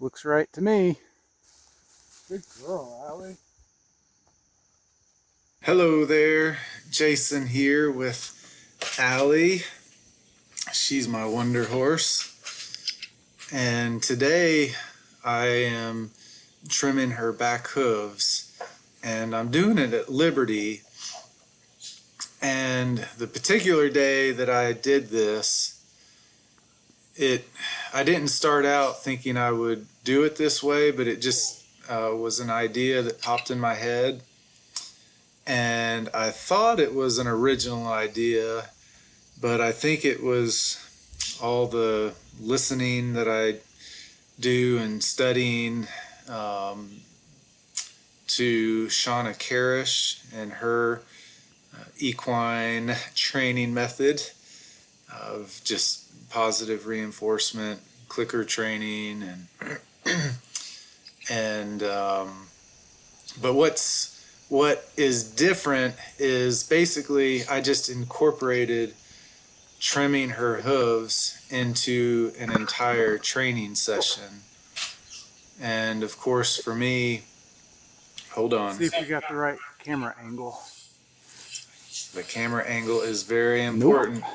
Looks right to me. Good girl, Allie. Hello there, Jason here with Allie. She's my wonder horse. And today I am trimming her back hooves. And I'm doing it at Liberty. And the particular day that I did this, I didn't start out thinking I would do it this way, but it just was an idea that popped in my head. And I thought it was an original idea, but I think it was all the listening that I do and studying to Shauna Karish and her equine training method of just positive reinforcement, clicker training, and but what is different is basically I just incorporated trimming her hooves into an entire training session. And of course for me, hold on. See if we got the right camera angle. The camera angle is very important. Nope.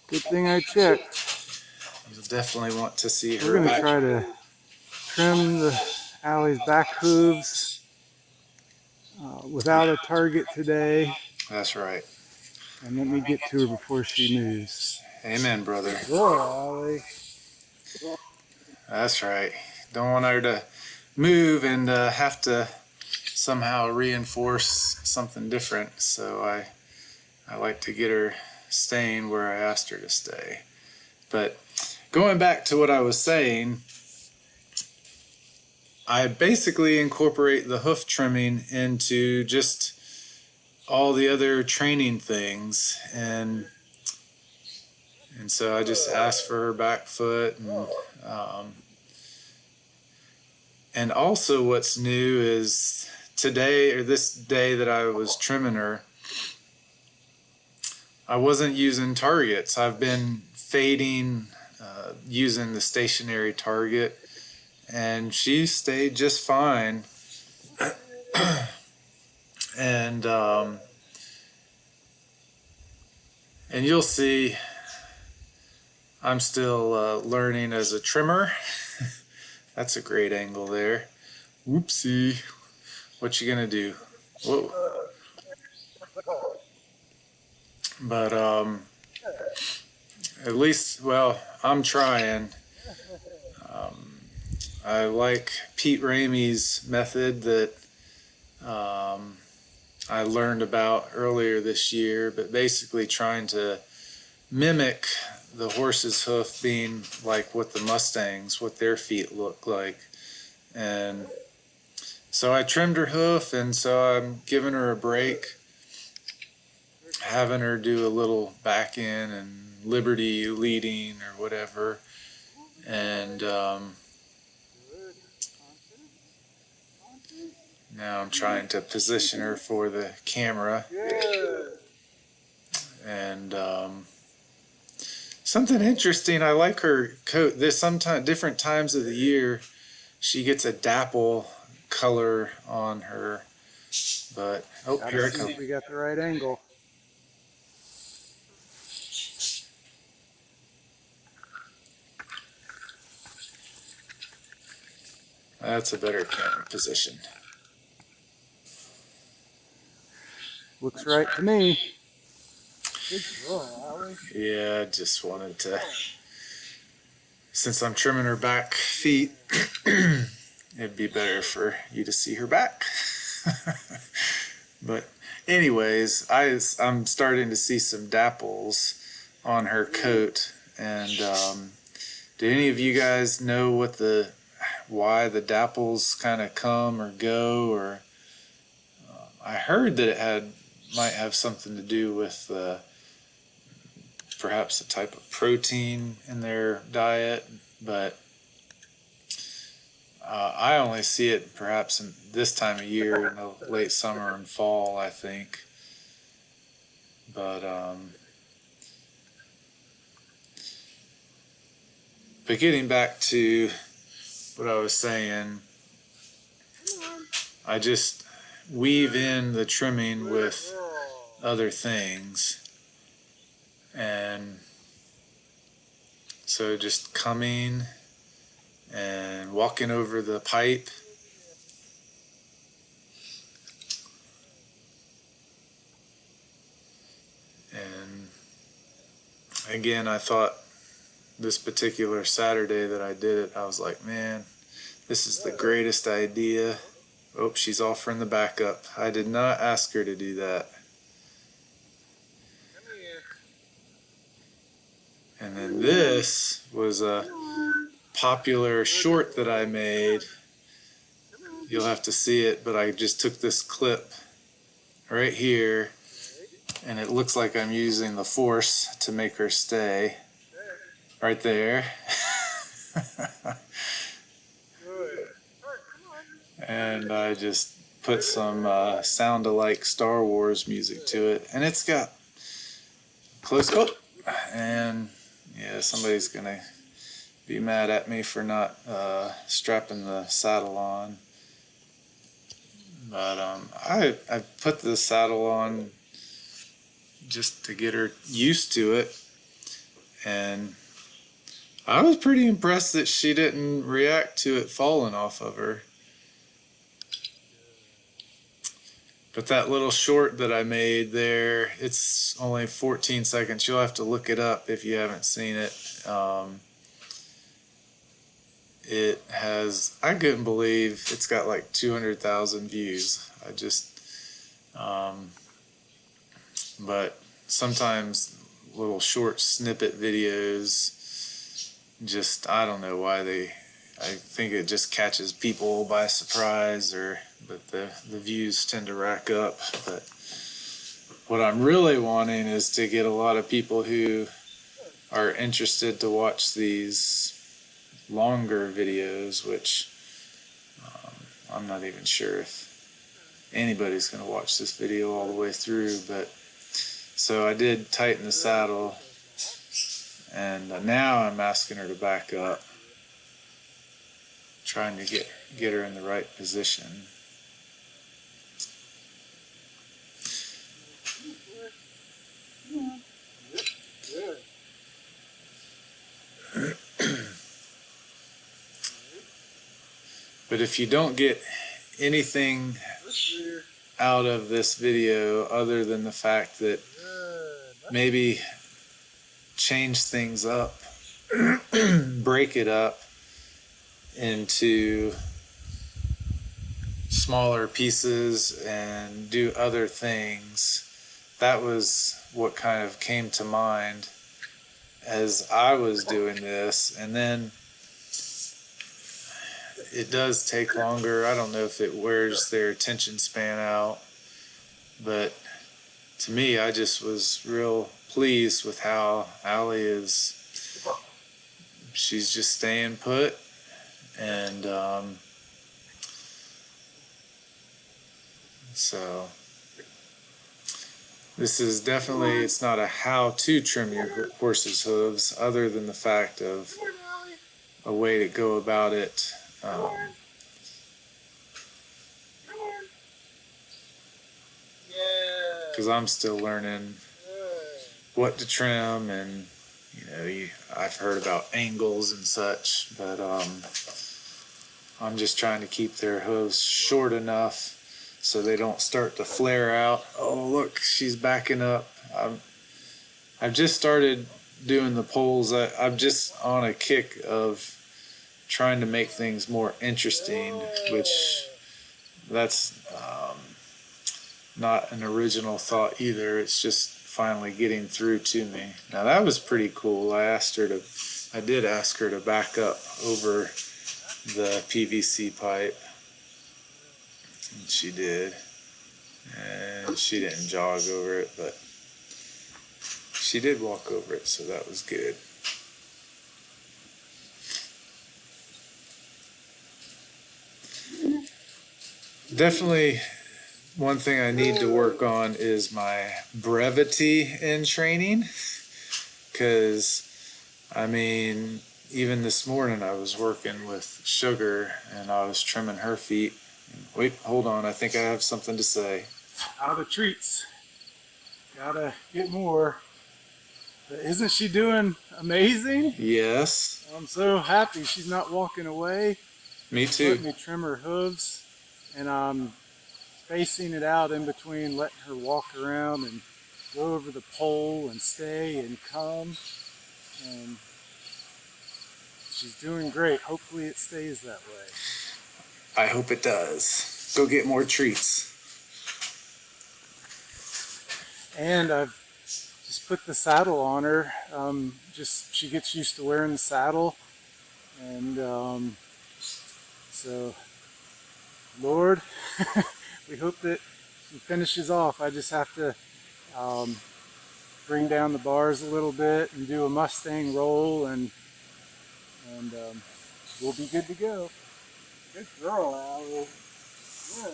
Good thing I checked. You'll definitely want to see her. We're going to try to trim the Allie's back hooves without a target today. That's right. And let me get to her before she moves. Amen, brother. Good, Allie. That's right. Don't want her to move and have to somehow reinforce something different. So I like to get her staying where I asked her to stay. But going back to what I was saying, I basically incorporate the hoof trimming into just all the other training things, and so I just asked for her back foot, and also what's new is today, or this day that I was trimming her, I wasn't using targets. I've been fading using the stationary target, and she stayed just fine. And you'll see I'm still learning as a trimmer. That's a great angle there. Whoopsie. What you gonna do? Whoa. But at least, well, I'm trying. I like Pete Ramey's method that I learned about earlier this year, but basically trying to mimic the horse's hoof being like what the Mustangs, what their feet look like. And so I trimmed her hoof, and so I'm giving her a break, having her do a little back in and Liberty leading or whatever. And now I'm trying to position her for the camera. And something interesting, I like her coat. There's sometimes different times of the year she gets a dapple color on her. But here I come. We got the right angle. That's a better camera position. Looks right to me. Good girl, Allie. Yeah, I just wanted to, since I'm trimming her back feet, it'd be better for you to see her back. But anyways, I'm starting to see some dapples on her coat. And do any of you guys know why the dapples kind of come or go? Or I heard that it might have something to do with perhaps a type of protein in their diet, but I only see it perhaps in this time of year, in the late summer and fall, I think. But getting back to what I was saying, I just weave in the trimming with other things. And so just coming and walking over the pipe. And again, I thought this particular Saturday that I did it, I was like, man, this is the greatest idea. Oh, she's offering the backup. I did not ask her to do that. And then this was a popular short that I made. You'll have to see it, but I just took this clip right here, and it looks like I'm using the force to make her stay. Right there. And I just put some sound-alike Star Wars music to it, and it's got close. Oh, and yeah, somebody's gonna be mad at me for not strapping the saddle on. But I put the saddle on just to get her used to it, and I was pretty impressed that she didn't react to it falling off of her. But that little short that I made there, it's only 14 seconds. You'll have to look it up if you haven't seen it. It has, I couldn't believe it's got like 200,000 views. I just, but sometimes little short snippet videos, just, I don't know why I think it just catches people by surprise, but the views tend to rack up. But what I'm really wanting is to get a lot of people who are interested to watch these longer videos, which I'm not even sure if anybody's going to watch this video all the way through. But so I did tighten the saddle, and now I'm asking her to back up, trying to get her in the right position. But if you don't get anything out of this video other than the fact that maybe change things up, break it up into smaller pieces and do other things, that was what kind of came to mind as I was doing this. And then it does take longer. I don't know if it wears their attention span out, but to me, I just was real pleased with how Allie is. She's just staying put, and so this is definitely, it's not a how to trim your horse's hooves, other than the fact of a way to go about it. Because I'm still learning what to trim, and I've heard about angles and such, but I'm just trying to keep their hooves short enough so they don't start to flare out. Oh, look, she's backing up. I've just started doing the poles. I'm just on a kick of trying to make things more interesting, which that's not an original thought either. It's just finally getting through to me. Now that was pretty cool. I did ask her to back up over the PVC pipe, and she did. And she didn't jog over it, but she did walk over it, so that was good. Definitely one thing I need to work on is my brevity in training, because I mean, even this morning I was working with Sugar and I was trimming her feet. Wait, hold on. I think I have something to say. Out of the treats. Gotta get more. But isn't she doing amazing? Yes, I'm so happy she's not walking away. me She's too. letting me trim her hooves, and I'm spacing it out in between, letting her walk around and go over the pole and stay and come. And she's doing great. Hopefully it stays that way. I hope it does. Go get more treats. And I've just put the saddle on her. Just she gets used to wearing the saddle, and so Lord, we hope that she finishes off. I just have to um, bring down the bars a little bit and do a Mustang roll, and we'll be good to go. Good girl, Allie. Yeah.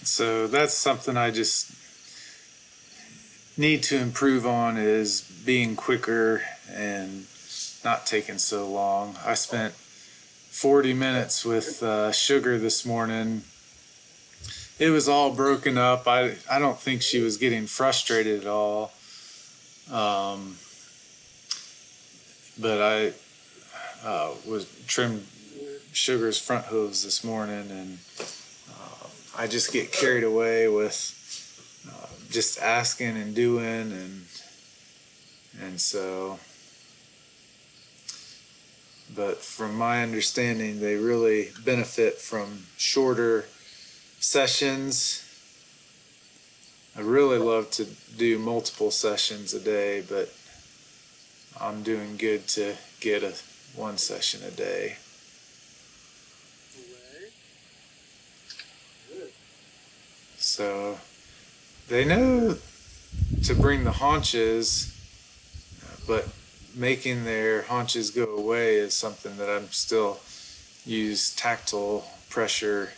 So that's something I just need to improve on, is being quicker and not taking so long. I spent 40 minutes with Sugar this morning. It was all broken up. I don't think she was getting frustrated at all. Um, but I was trimmed Sugar's front hooves this morning, and I just get carried away with just asking and doing, and so. But from my understanding, they really benefit from shorter sessions. I really love to do multiple sessions a day, but I'm doing good to get one session a day. So they know to bring the haunches, but making their haunches go away is something that I'm still use tactile pressure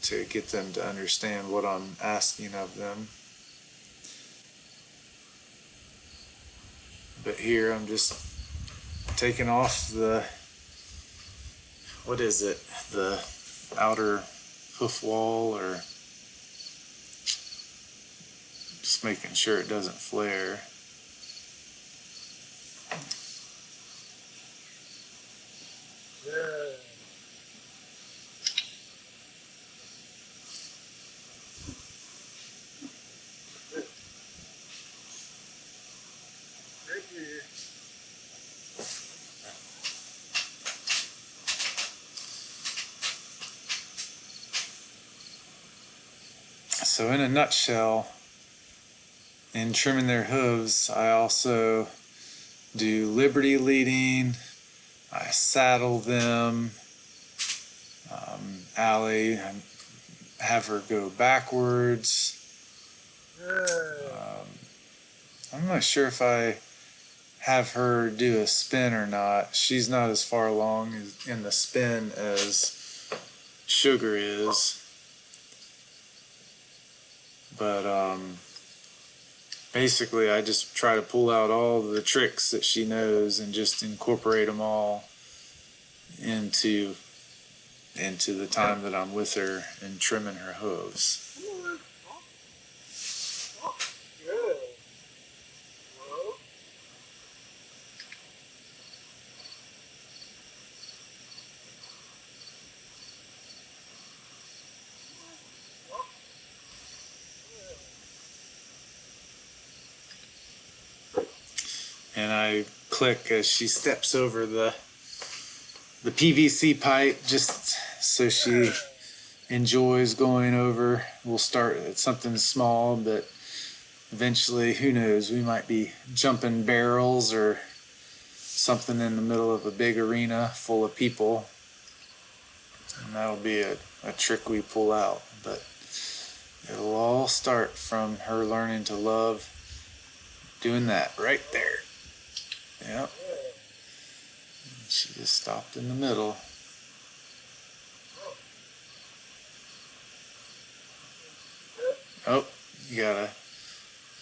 to get them to understand what I'm asking of them. But here I'm just taking off the, what is it, the outer hoof wall, or just making sure it doesn't flare. Yeah. Right here. So in a nutshell, in trimming their hooves, I also do liberty leading, I saddle them, Allie, and have her go backwards. Yeah. I'm not sure if I have her do a spin or not. She's not as far along in the spin as Sugar is. But basically, I just try to pull out all the tricks that she knows and just incorporate them all into the time that I'm with her and trimming her hooves. Good. Whoa. And I click as she steps over the PVC pipe, just so she enjoys going over. We'll start at something small, but eventually, who knows, we might be jumping barrels or something in the middle of a big arena full of people, and that'll be a trick we pull out. But it'll all start from her learning to love doing that right there. Yep. She just stopped in the middle. Oh, you gotta.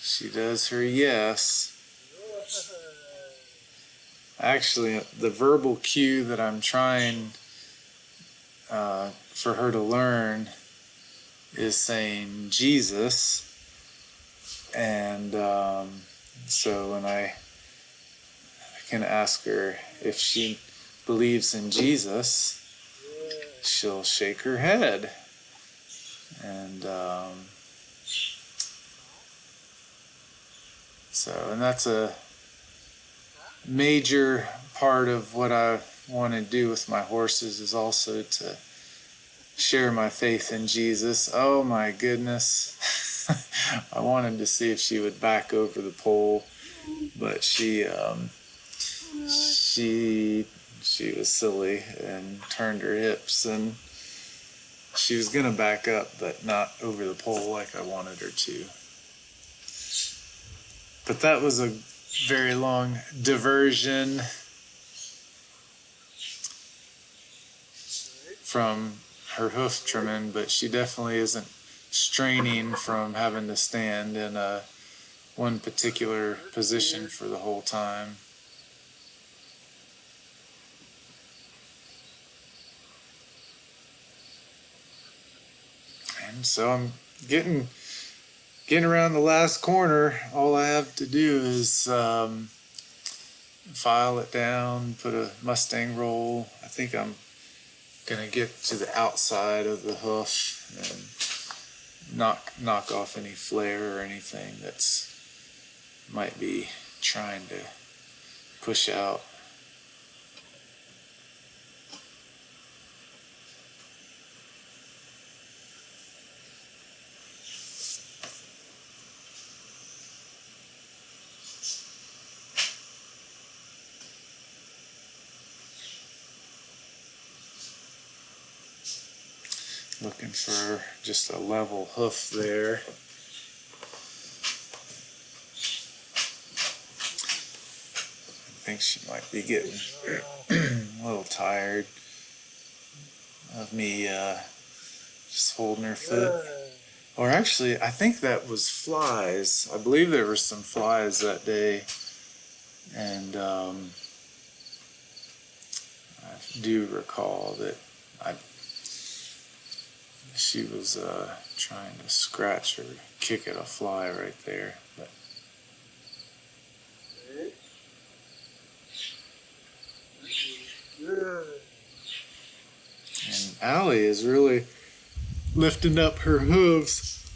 She does her yes. Actually, the verbal cue that I'm trying for her to learn is saying Jesus. And so when I can ask her if she believes in Jesus, she'll shake her head. And and that's a major part of what I want to do with my horses, is also to share my faith in Jesus. Oh my goodness. I wanted to see if she would back over the pole, but she was silly and turned her hips, and she was gonna back up, but not over the pole like I wanted her to. But that was a very long diversion from her hoof trimming, but she definitely isn't straining from having to stand in one particular position for the whole time. And so I'm getting around the last corner. All I have to do is file it down, put a Mustang roll. I think I'm gonna get to the outside of the hoof and knock off any flare or anything that's might be trying to push out. Looking for just a level hoof there. I think she might be getting a little tired of me just holding her foot. Or actually, I think that was flies. I believe there were some flies that day. And I do recall that she was trying to scratch or kick at a fly right there. But and Allie is really lifting up her hooves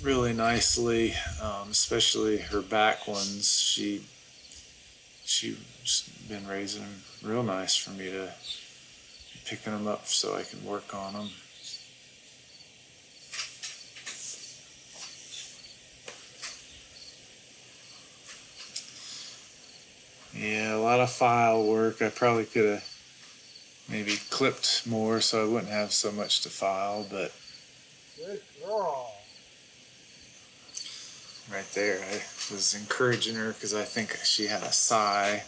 really nicely, especially her back ones. She's been raising them real nice for me to picking them up so I can work on them. Yeah, a lot of file work. I probably could have maybe clipped more so I wouldn't have so much to file, but Good girl. Right there, I was encouraging her because I think she had a sigh,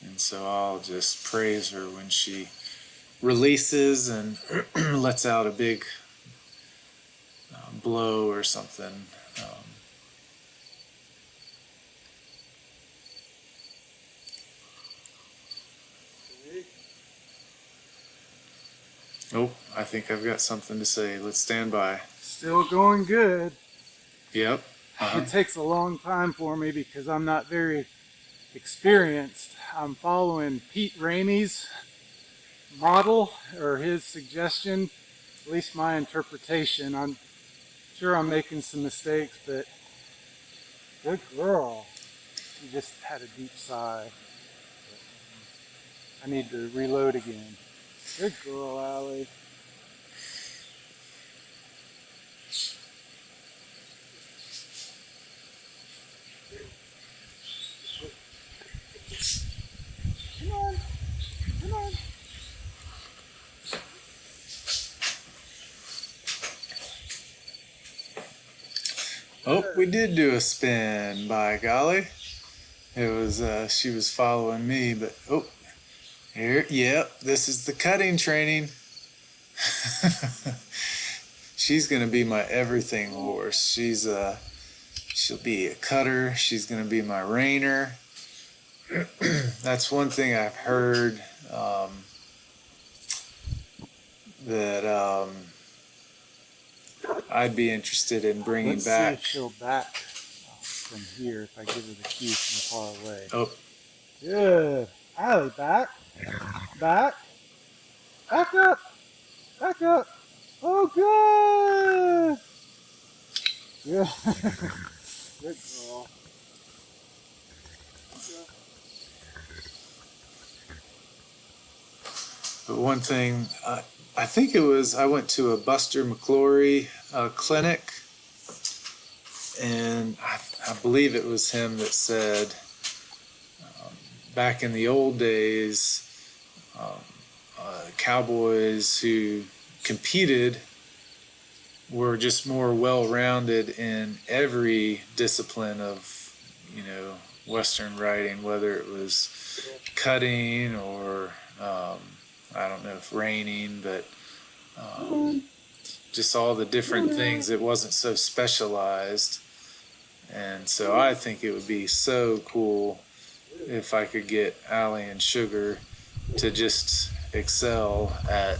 and so I'll just praise her when she releases and lets out a big blow or something. Oh, I think I've got something to say. Let's stand by. Still going good. Yep. It takes a long time for me because I'm not very experienced. I'm following Pete Ramey's model or his suggestion, at least my interpretation. I'm sure I'm making some mistakes, but good girl. You just had a deep sigh. I need to reload again. Good girl, Allie. Come on. Come on. Oh, we did do a spin, by golly. It was, she was following me, but, oh, Here, yep, this is the cutting training. She's gonna be my everything horse. She'll be a cutter. She's gonna be my reiner. That's one thing I've heard, that I'd be interested in bringing Let's see back. if she'll back from here if I give her the cue from far away. Oh, Good. Allie, back. Back. Back up. Back up. Oh, good. Good. Good girl. Okay. but one thing, I think it was, I went to a Buster McClory clinic, and I believe it was him that said, back in the old days, um, cowboys who competed were just more well-rounded in every discipline of, Western riding, whether it was cutting or, I don't know if reining, but just all the different things. It wasn't so specialized. And so I think it would be so cool if I could get Allie and Sugar to just excel at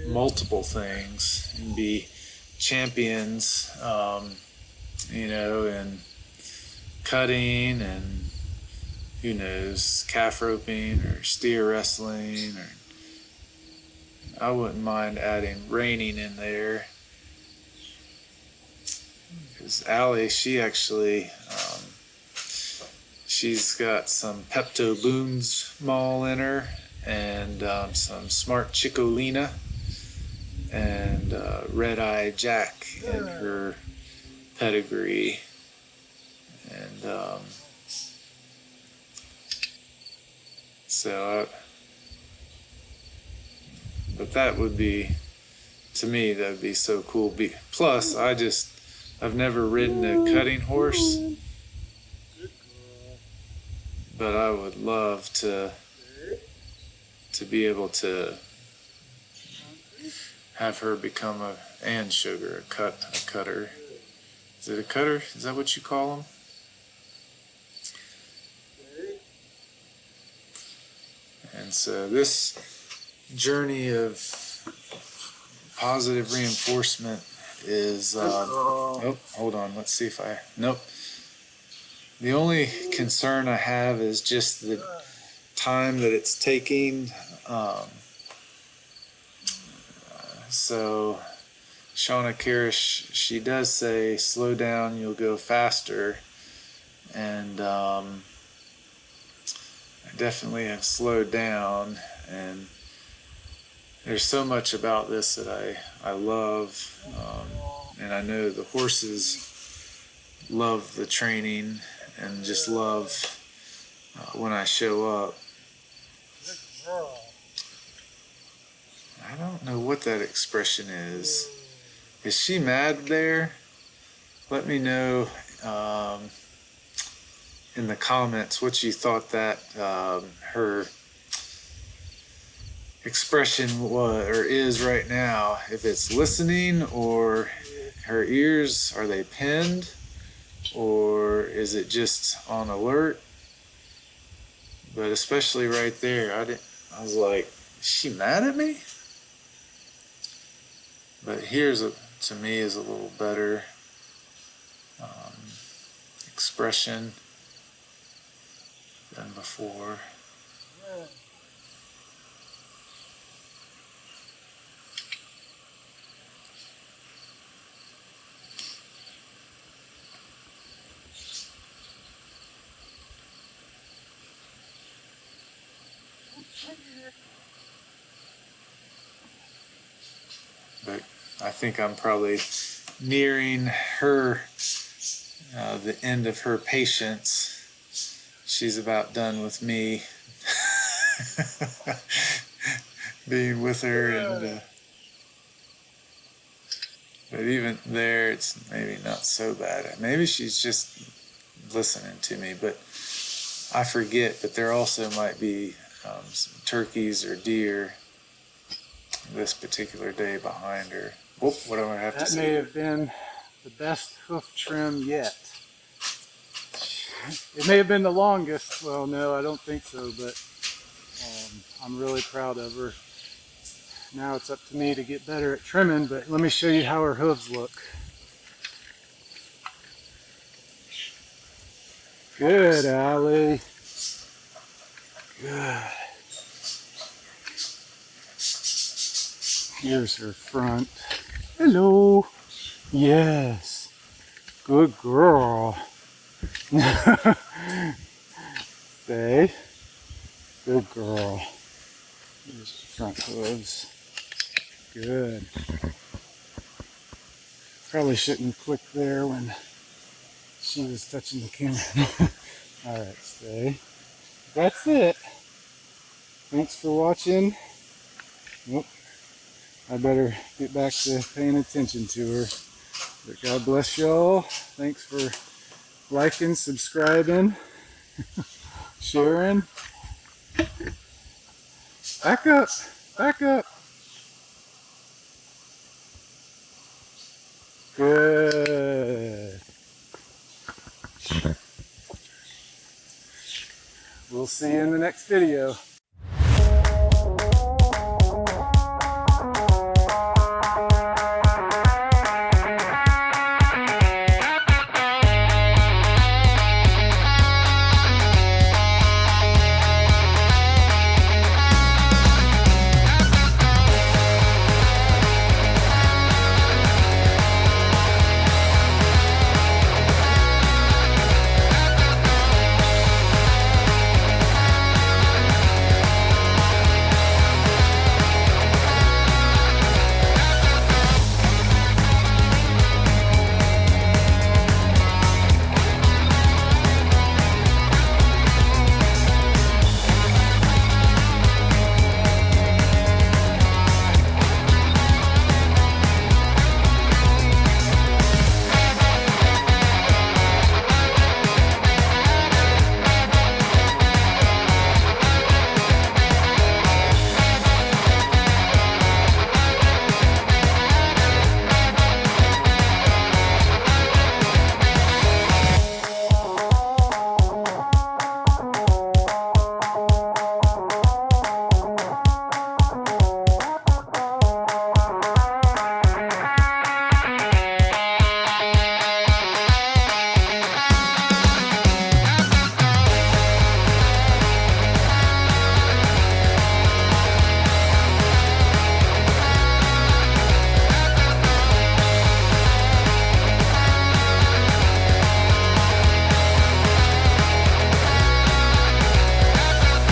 multiple things and be champions, in cutting and who knows, calf roping or steer wrestling, or I wouldn't mind adding reining in there. Because Allie, she actually, she's got some Pepto Boons mall in her, and some Smart Chicolina, and Red Eye Jack in her pedigree. And but that would be, to me, that would be so cool. Plus, I've never ridden a cutting horse, but I would love to be able to have her become and Sugar, a cutter. Is it a cutter? Is that what you call them? And so this journey of positive reinforcement is, oh, hold on, let's see if nope. The only concern I have is just the time that it's taking. So Shauna Kirish, she does say, slow down, you'll go faster. And I definitely have slowed down, and there's so much about this that I love, and I know the horses love the training and just love when I show up. I don't know what that expression is. Is she mad there? Let me know in the comments what you thought that her expression was or is right now. If it's listening, or her ears, are they pinned, or is it just on alert? But especially right there, I was like, is she mad at me? But to me, is a little better expression than before. But I think I'm probably nearing her, the end of her patience. She's about done with me being with her, and but even there, it's maybe not so bad. Maybe she's just listening to me, but I forget that there also might be some turkeys or deer this particular day behind her. Whoop, what do I have to That say? may have been the best hoof trim yet. It may have been the longest. Well, no, I don't think so, but I'm really proud of her. Now it's up to me to get better at trimming, but let me show you how her hooves look. Good, Allie. Good. Here's her front. Hello. Yes. Good girl. Stay. Good girl. Here's the front hooves. Good. Probably shouldn't click there when she was touching the camera. Alright, stay. That's it. Thanks for watching. Nope. I better get back to paying attention to her. But God bless y'all. Thanks for liking, subscribing, sharing. Back up. Back up. Good. We'll see you in the next video.